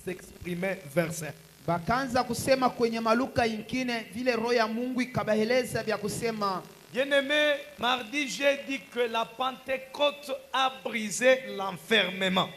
s'exprimer verset. Bakaanza kusema kwenye Maluka ingine vile roho ya Mungu ikabaeleza vya kusema. Bien-aimé, mardi j'ai dit que la Pentecôte a brisé l'enfermement.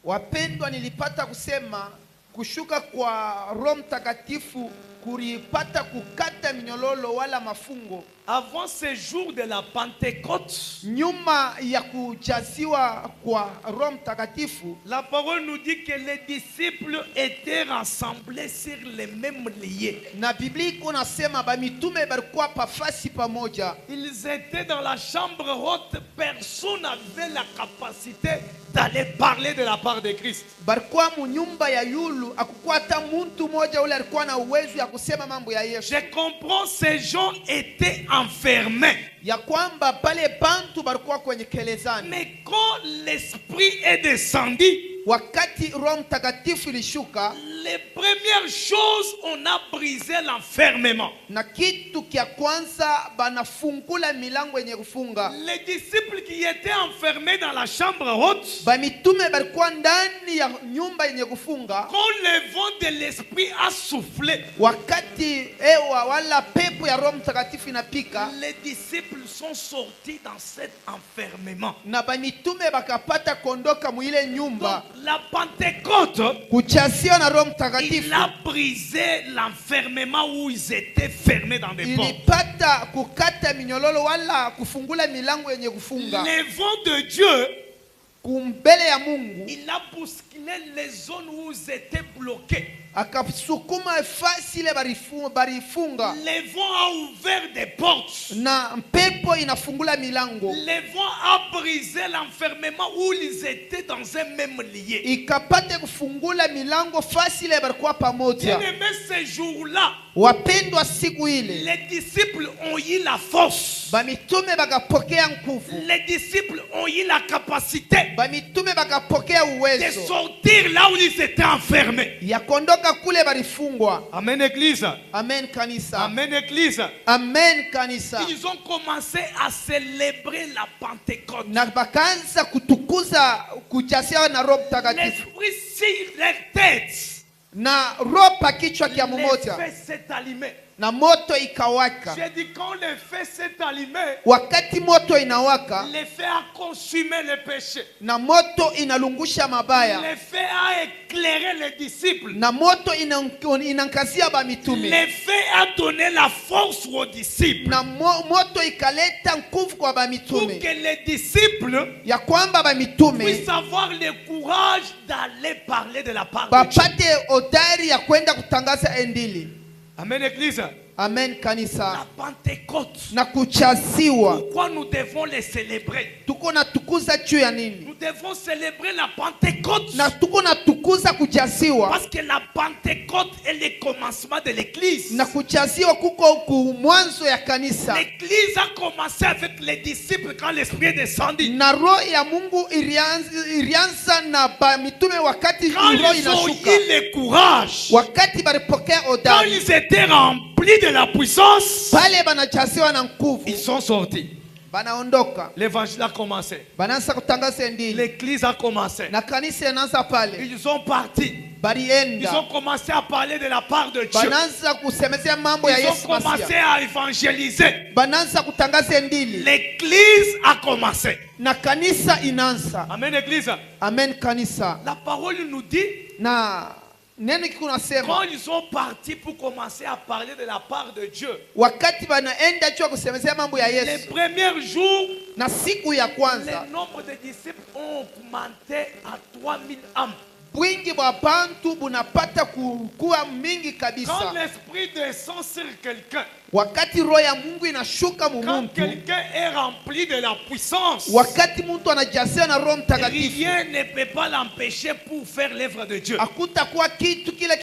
Wapendwa, nilipata kusema kushuka kwa Roho Mtakatifu kulipata kukata minyololo wala mafungo. Avant ce jour de la Pentecôte, Nyuma ya kujaziwa kwa Roho Mtakatifu, la parole nous dit que les disciples étaient rassemblés sur les mêmes lieux. na Biblia inasema bamitume balikuwa pafasi pamoja. Ils étaient dans la chambre haute, personne n'avait la capacité d'aller parler de la part de Christ. Balikuwa mu nyumba ya yulu, akukuwa hata muntu moja ule alikuwa na uwezo ya kusema mambo ya Yesu. Je comprends, ces gens étaient enfermés. Ya kwamba pale bantu balikuwa kwenye kelezani. Mais quand l'Esprit est descendu, Wakati Roho Mtakatifu ilishuka, les premières choses, on a brisé l'enfermement. na kitu kia kwanza banafungula milango yenye kufunga. Les disciples qui étaient enfermés dans la chambre haute, Bamitume balikuwa ndani ya nyumba yenye kufunga. quand le vent de l'Esprit a soufflé, Wakati ewa wala pepo ya Roho Mtakatifu inapika, les disciples sont sortis dans cet enfermement. na bamitume bakapata kondoka muile nyumba. Donc, la Pentecôte, Kuchasio na Roho il Mtakatifu a brisé l'enfermement où ils étaient fermés dans des portes. ilipata kukata minyololo wala kufungula milango yenye kufunga. Le vent de Dieu, Kumbele ya Mungu il a bousculé les zones où ils étaient bloqués. akasukuma fasi ile barifunga, Le vent a ouvert des portes. na pepo inafungula milango. Le vent a brisé l'enfermement où ils étaient dans un même lieu. Ikapate kufungula milango fasi ile balikuwa pamoja. Bien-aimé, ce jour-là, Wapendwa, siku ile les disciples ont eu la force. bamitume bakapokea nguvu, Les disciples ont eu la capacité bamitume bakapokea de uwezo sortir là où ils étaient enfermés. ya kondoka kule balifungwa. Amen, Église. Amen kanisa, Amen, Église. amen kanisa. Ils ont commencé à célébrer la Pentecôte. Na bakaanza kutukuza kujasia na Roho Mtakatifu, L'Esprit sur leur tête. na roho pa kichwa kia Le mmoja, feu s'est allumé. na moto ikawaka. J'ai dit quand le feu s'est allumé, Wakati moto inawaka, le feu a consumé le péché. na moto inalungusha mabaya, Le feu a éclairé les disciples. na moto inankazia bamitume, Le feu a donné la force aux disciples na moto ikaleta nguvu kwa pour bamitume, que les disciples ya kwamba bamitume puissent avoir le courage d'aller parler de la part de Dieu. bapate odari ya kwenda kutangaza endili. Amen, Église. Amen kanisa. La Pentecôte. Na kuchasiwa Pourquoi nous devons les célébrer? tuko na tukuza juu ya nini? Nous devons célébrer la Pentecôte Na tuko na tukuza kuchasiwa, parce que la Pentecôte est le commencement de l'église. na kuchasiwa kuko mwanzo ya kanisa. L'église a commencé avec les disciples quand l'Esprit est descendu. Na roho ya Mungu ilianza na bamitume wakati Quand roho ils ont inashuka, eu le courage, wakati balipokea quand odari, ils étaient remplis de la puissance, pale banachasiwa na nguvu, ils sont sortis. banaondoka, L'évangile a commencé. banaanza kutangaza endili, L'église a commencé. na kanisa inaanza pale, Ils ont parti. Ils balienda ont commencé à parler de la part de Dieu. banaanza kusemezea mambo ya Ils ont Yesu commencé Masia, à évangéliser. banaanza kutangaza endili, L'église a commencé. na kanisa inaanza. Amen, Église. Amen kanisa. La parole nous dit, Na neno kikunasema quand ils sont partis pour commencer à parler de la part de Dieu, wakati banaenda juu ya kusemezea mambo ya les Yesu, premiers jours, na siku ya kwanza le nombre de disciples ont augmenté à 3000 âmes. bwingi bwa bantu bunapata kuwa mingi Quand kabisa. l'Esprit descend sur quelqu'un, Wakati roho ya Mungu inashuka mu quand muntu, quelqu'un est rempli de la puissance, wakati muntu anajasia na Roho Mtakatifu, rien ne peut pas l'empêcher pour faire l'œuvre de Dieu. hakutakuwa kitu kile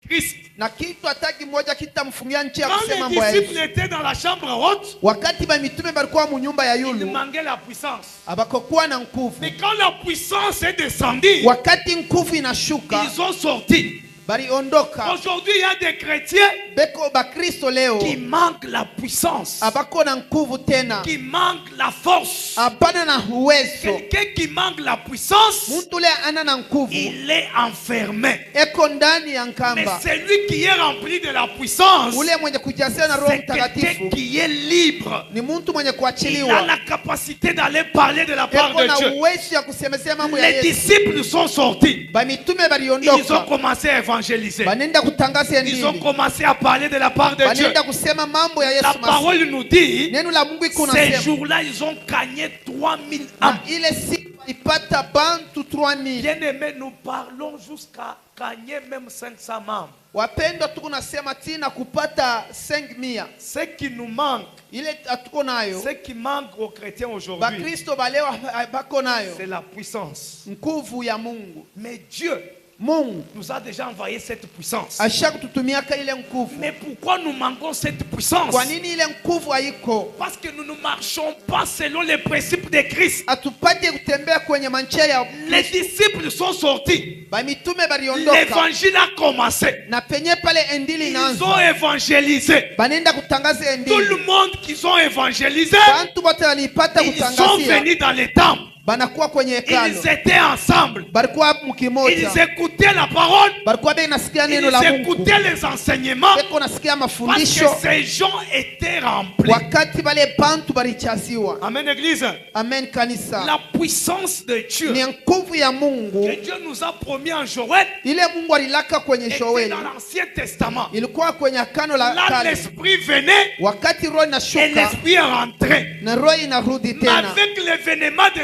Christ. na kitu hata kimoja kitamfungia nchi ya Quand kusema les mambo ya disciples Yesu. étaient dans la chambre haute, Wakati ba mitume balikuwa mu nyumba ya il yulu, manquait la puissance. abakokuwa na nguvu. Mais quand la puissance est descendue, Wakati nguvu inashuka, ils ont sorti. baliondoka. Aujourd'hui, il y a des chrétiens Beko bakristo leo qui manquent la puissance, abako na nguvu tena, qui manquent la force. abana na uwezo. Quelqu'un qui manque la puissance, Muntu le ana na nguvu il est enfermé. eko ndani ya Mais nkamba. celui qui est rempli de la puissance, Ule mwenye kujazia na Roho c'est quelqu'un Mtakatifu qui est libre. ni muntu mwenye Il a kuachiliwa, la capacité d'aller parler de la part eko de na Dieu. uwezo ya kusemezea mambo ya Les Yesu. disciples sont sortis. Bamitume Ils ont baliondoka, commencé à évangéliser. banenda kutangaza Ils ont Injili, commencé à parler de la part de Dieu. banenda kusema mambo ya La Yesu Masihi. parole nous dit, Neno la Mungu iko ces nasema jours-là, ils ont gagné 3000 na âmes. ile siku ipata bantu 3000. Bien-aimés, nous parlons jusqu'à gagner même 500 membres. Wapendwa, tuko nasema tina kupata 5000 Ce qui nous manque, ile atuko nayo. ce qui manque aux chrétiens aujourd'hui, Bakristo baleo bako nayo c'est la puissance. nguvu ya Mungu. Mais Dieu Mungu nous a déjà envoyé cette puissance. ashakututumiaka ile nguvu. Mais pourquoi nous manquons cette puissance? Kwa nini ile nguvu haiko? Parce que nous ne marchons pas selon les principes de Christ. Atupate kutembea kwenye mancha ya Les disciples sont sortis. bamitume baliondoka, L'évangile a commencé. na penye pale endili Ils ont inaanza, évangélisé. banenda kutangaza Tout le endili. monde qu'ils ont évangélisé, Bantu bote walipata ils sont kutangazia, venus dans les temples. banakuwa kwenye hekalo, Ils étaient ensemble. balikuwa mkimoja, Ils écoutaient la parole. balikuwa beko nasikia neno la Ils Mungu, écoutaient les enseignements. beko nasikia Parce que mafundisho. ces gens étaient remplis. Wakati bale bantu balichaziwa. Amen, Église. Amen kanisa. La puissance de Dieu Ni nguvu ya Mungu que Dieu nous a promis en Joël ile Mungu alilaka kwenye était Joeli, dans l'Ancien Testament. ilikuwa kwenye Agano la Là, Kale. l'Esprit venait Wakati roho et inashuka l'Esprit est rentré. na roho inarudi Mais tena, avec l'événement de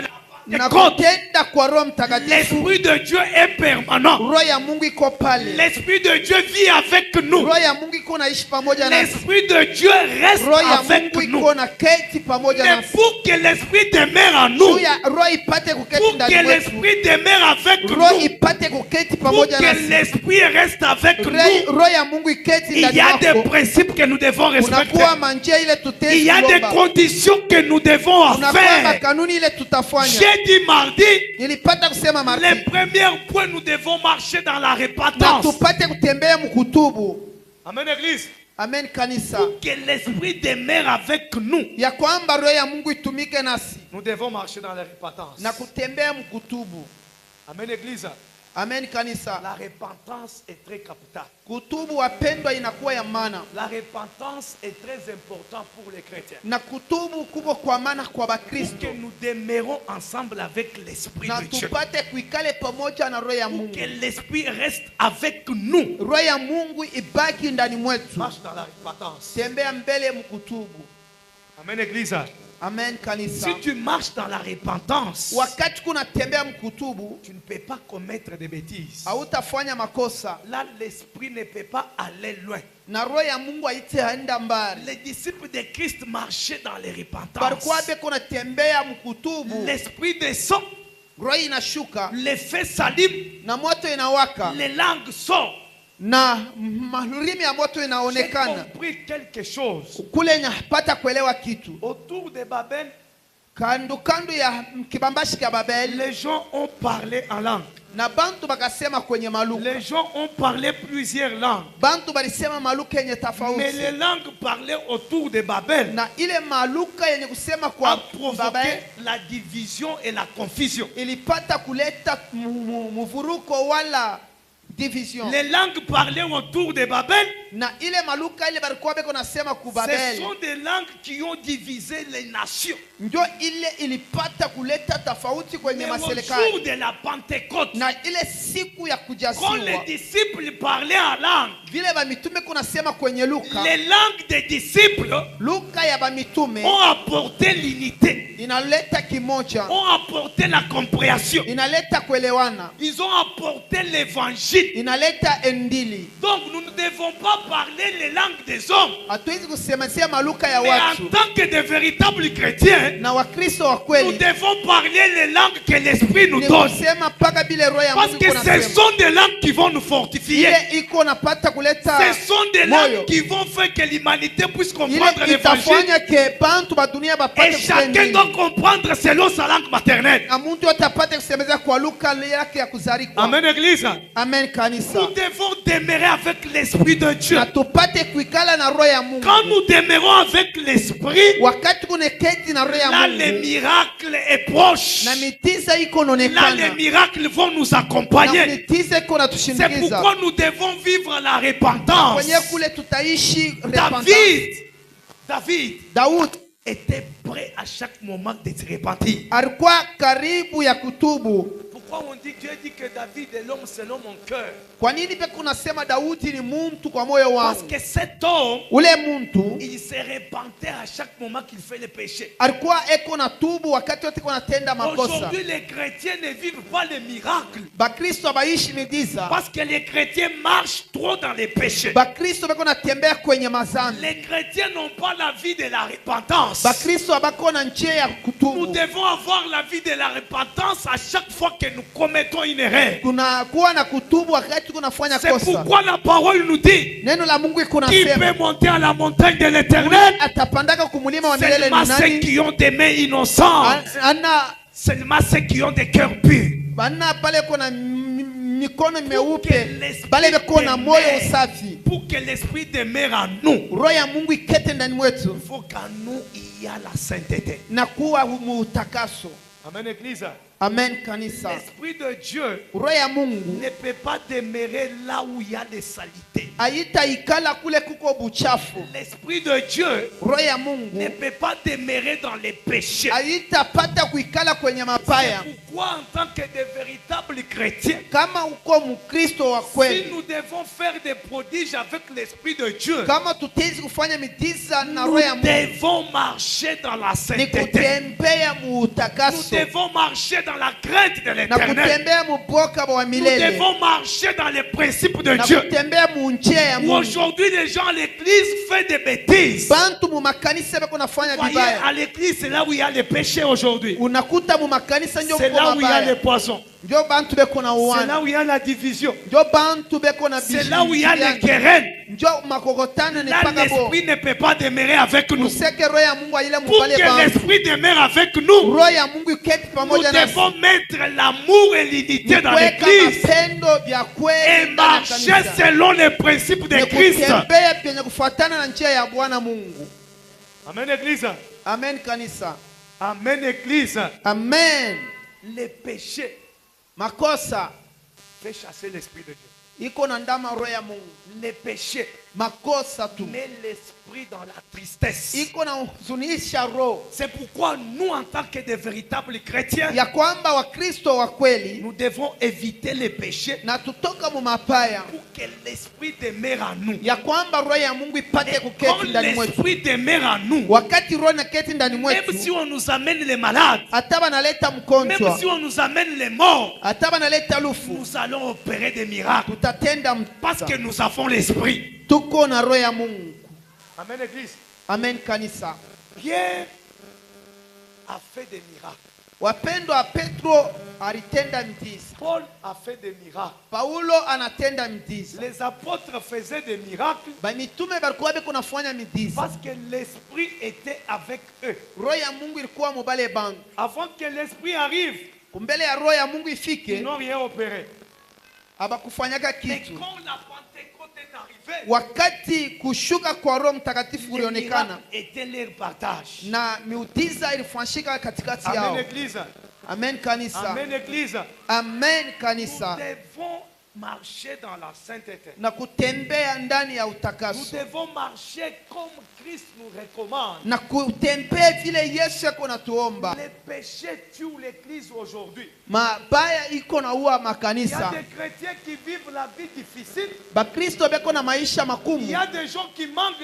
na la Pentecôte, kutenda kwa Roho Mtakatifu, l'Esprit de Dieu est permanent. roho ya Mungu iko pale. L'Esprit de Dieu vit avec nous. Roho ya Mungu iko naishi pamoja nasi. L'Esprit de Dieu reste Roho ya avec Mungu nous. iko na keti pamoja Mais nasi. pour que l'Esprit demeure en nous, Juu ya roho ipate kuketi pour ndani que mwetu, l'Esprit demeure avec roho nous, ipate kuketi pour pamoja que nasi, l'Esprit reste avec nous, roho ya Mungu iketi il ndani y a des mwako, principes que nous devons respecter. kunakuwa manjia ile tutezi Il y a des kulomba. conditions que nous devons Kunakuwa faire. makanuni ile tutafanya. J'ai dit mardi, Nilipata kusema les marti premiers points, nous devons marcher dans la na repentance. tupate kutembea mkutubu. Amen, Église. Amen kanisa, Pour que l'Esprit demeure avec nous, ya kwamba roho ya Mungu itumike nasi nous devons marcher dans la repentance. na kutembea mkutubu. Amen, Église. Amen kanisa, La repentance est très capitale. kutubu wapendwa, inakuwa ya maana, La repentance est très importante pour les chrétiens. na kutubu kuko kwa maana kwa Pour Bakristo, que nous demeurons ensemble avec l'Esprit na de Dieu. tupate kuikale pamoja na roho ya Pour Mungu. que l'Esprit reste avec nous. Roho ya Mungu ibaki ndani mwetu, Marche dans la repentance. tembea mbele mkutubu. Amen, Église. Amen kanisa, Si tu marches dans la repentance, wakati kuna tembea mkutubu, tu ne peux pas commettre de bêtises. hautafanya makosa Là, l'Esprit ne peut pas aller loin. na roho ya Mungu haitaenda mbali. Les disciples de Christ marchaient dans les repentances. Balikuwa beko natembea mkutubu, L'Esprit descend, roho inashuka les feux s'allument, na moto inawaka les langues sortent. na mahurimi ya moto J'ai inaonekana compris quelque chose. kule, inapata kuelewa kitu. Autour de Babel, Kando kando ya kibambashi kya Babeli, les gens ont parlé en langue. na bantu bakasema kwenye maluka, Les gens ont parlé plusieurs langues. bantu balisema maluka yenye Mais tofauti, les langues parlées autour de Babel na ile maluka yenye kusema a kwa provoqué Babeli la division et la confusion. ilipata kuleta muvuruko wala division. Les langues parlées autour de Babel, Na ile maluka ile balikuwa beko nasema ku ce Babeli, sont des langues qui ont divisé les nations. ndio ile ilipata kuleta tofauti kwenye Mais au maserikali. jour de la Pentecôte, Na ile siku ya quand kujasiwa, les disciples parlaient en langue, vile bamitume kunasema kwenye Luka, les langues des disciples Luka ya bamitume ont apporté l'unité, inaleta kimoja, ont apporté la compréhension. inaleta kuelewana, Ils ont apporté l'évangile. inaleta endili. Donc nous ne devons pas parler les langues des hommes. Hatuwezi kusemezea maluka ya Mais en watu, tant que de véritables chrétiens, na Wakristo wa nous kweli devons parler les langues que l'Esprit nous ni donne. kusema mpaka bile roho ya Parce Mungu que iko ce nasema. sont des langues qui vont nous fortifier. Ile iko napata kuleta Ce sont des moyo. langues qui vont faire que l'humanité puisse Ile comprendre l'évangile. itafanya ke bantu ba dunia Et bapate chacun kuelewa. doit comprendre selon sa langue maternelle. Na muntu yote apate kusemezea kwa lugha yake ya kuzaliwa. Amen, Église. Amen kanisa. Nous devons demeurer avec l'Esprit de Dieu. Na tupate kuikala na roho ya Mungu. Quand nous demeurons avec l'Esprit, Wakati kuneketi na roho ya là les Mungu, miracles est proche. na mitiza iko Là les inaonekana. miracles vont nous Na accompagner. mitiza iko C'est inatushindikiza. pourquoi nous devons vivre la repentance. Kwenye kule tutaishi repentance. David Daudi était prêt à chaque moment de se repentir. alikuwa karibu ya kutubu. Pourquoi on dit, Dieu dit que David est l'homme selon mon cœur? Kwa nini peke unasema Daudi ni muntu kwa moyo Parce wangu? que cet homme, Ule muntu il se repentait à chaque moment qu'il fait le péché. alikuwa eko na tubu wakati wote kuna tenda makosa. Aujourd'hui, les chrétiens ne vivent pas les miracles. Bakristo abaishi miujiza. Parce que les chrétiens marchent trop dans les péchés. Bakristo beko natembea kwenye mazambi. Les chrétiens n'ont pas la vie de la repentance. Bakristo abako na njia ya Nous kutubu. devons avoir la vie de la repentance à chaque fois que nous commettons une erreur. Tunakuwa na kutubu wakati tunafanya C'est kosa. pourquoi la parole nous dit, Neno la Mungu iko qui nasema peut monter à la montagne de l'Éternel? atapandaka kumulima wa milele Seulement ni ceux nani? qui ont des mains innocentes. Ana Seulement ceux qui ont des cœurs purs. bana pale kuna mikono que meupe, l'esprit bale beko na moyo demeure. usafi. Pour que l'esprit demeure en nous, Roho ya Mungu ikete ndani mwetu il faut qu'en nous il y a la sainteté. na kuwa utakaso. Amen, Église. Amen kanisa. L'esprit de Dieu Roho ya Mungu ne peut pas demeurer là où il y a des saletés. aita ikala kule kuko buchafu. L'esprit de Dieu Roho ya ne Mungu peut pas demeurer dans les péchés. aita pata kuikala kwenye C'est mapaya. pourquoi en tant que de véritables chrétiens, Kama uko mkristo wa si kweli, nous devons faire des prodiges avec l'esprit de Dieu, kama tutezi kufanya miujiza na nous roho ya Mungu, devons marcher dans la ni sainteté. kutembea mu Nous utakaso devons marcher dans la crainte de na l'éternel. kutembea mu boka wa Nous milele devons marcher dans les principes de na Dieu. kutembea mu njia ya Mungu. Aujourd'hui, les gens à l'église font des bêtises. Bantu mu makanisa beko nafanya Voyez, vibaya. à l'église, c'est là où il y a les péchés aujourd'hui. Unakuta mu makanisa ndio C'est kuko là où il y a les mabaya. poisons. Ndio bantu beko na C'est uwana. là où il y a la division. Ndio bantu beko na C'est là où il y a les querelles. Ndio makokotano ni Là, paka bo. l'esprit ne peut pas demeurer avec nous. Useke roho ya Mungu aile Pour mubale que bantu. l'esprit demeure avec nous, Roho ya Mungu iketi nous pamoja nasi. devons mettre l'amour et l'unité dans Kuweka l'église mapendo vya et kweli ndani ya marcher kanisa. selon les principes de Ni Christ. kutembea penye kufuatana na njia ya Bwana Mungu. Amen, Église. Amen kanisa. Amen, Église. Amen. Les péchés Makosa fait chasser l'esprit de Dieu. iko na ndama roho ya Mungu. Les péchés Makosa tu met l'esprit dans la tristesse. iko na huzunisha roho. C'est pourquoi nous, en tant que de véritables chrétiens, Ya kwamba Wakristo wa kweli nous devons éviter les péchés na tutoka mu mapaya. pour que l'esprit demeure en nous. Ya kwamba roho ya Mungu ipate Et quand kuketi ndani mwetu. l'esprit demeure en nous, Wakati roho naketi ndani même mwetu, si on nous amène les malades, hata banaleta même mgonjwa, si on nous amène les morts, hata banaleta lufu, nous allons opérer des miracles tutatenda parce que nous avons l'esprit. tuko na roho ya Mungu. Amen, Église. Amen kanisa. Pierre a fait des miracles. Wapendwa, Petro alitenda mtiza. Paul a fait des miracles. Paulo anatenda mtiza. Les apôtres faisaient des miracles Bamitume balikuwa beko nafanya mitiza. parce que l'esprit était avec eux. Roho ya Mungu ilikuwa mubale bantu. Avant que l'esprit arrive, Kumbele ya roho ya Mungu ils ifike, n'ont rien opéré. abakufanyaka Mais kitu. quand la Pentecôte est arrivée, Wakati kushuka kwa Roho Mtakatifu les ulionekana miracles étaient leur partage. na miujiza ilifanyika katikati Amen, yao. Église. Amen kanisa. Amen, Église. Amen Nous kanisa. devons marcher dans la sainteté. Na kutembea ndani ya Nous utakaso. devons marcher comme Christ nous recommande. Na kutembea vile Yesu yako natuomba. Les péchés tuent l'église aujourd'hui. Mabaya iko na uwa Il y a makanisa. des chrétiens qui vivent la vie difficile. Bakristo beko na maisha Il makumu. y a des gens qui manquent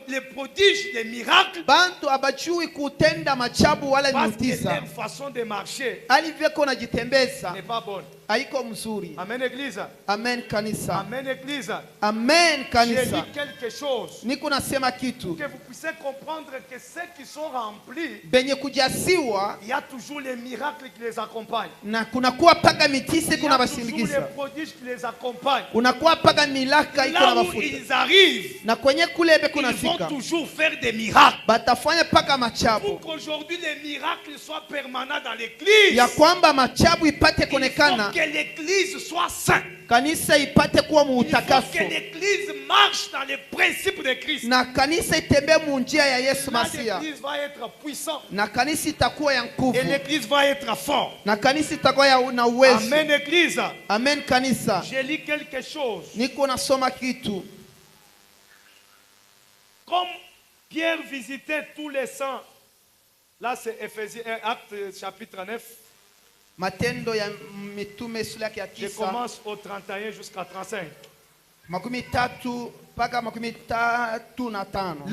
les prodiges, les miracles, Bantu abajui kutenda machabu wala parce que miujiza. leur façon de marcher Alivyeko najitembeza n'est pas bonne. haiko mzuri. Amen, Église. Amen kanisa. Amen, Église. Amen J'ai kanisa. dit quelque chose Niko nasema kitu que vous puissiez comprendre que ceux qui sont remplis, benye kujasiwa il y a toujours les miracles qui les accompagnent. na kunakuwa paka mitisi Il y kuna a toujours les basindikiza. prodiges qui les accompagnent. Kunakuwa paka milaka iko na Là où bafuta. ils arrivent, Na kwenye kule beko ils vont nafika toujours faire des miracles. batafanya paka machabu Pour qu'aujourd'hui les miracles soient permanents dans l'église, ya kwamba machabu ipate il faut konekana que l'église soit sainte. kanisa ipate kuwa Il faut muutakaso, que l'église marche dans les principes de Christ. na kanisa itembee mu njia ya Yesu Là, Masia, l'église va être puissante. na kanisa itakuwa ya Et nguvu, l'église va être forte. na kanisa itakuwa na uwezo. Amen, église. Amen kanisa. J'ai lu quelque chose. Niko nasoma kitu. Comme Pierre visitait tous les saints. Là, c'est Éphésiens 1, Acte chapitre 9. Matendo ya Mitume sura ya Je 9 commence au 31 jusqu'à 35. makumi tatu mpaka makumi tatu na tano.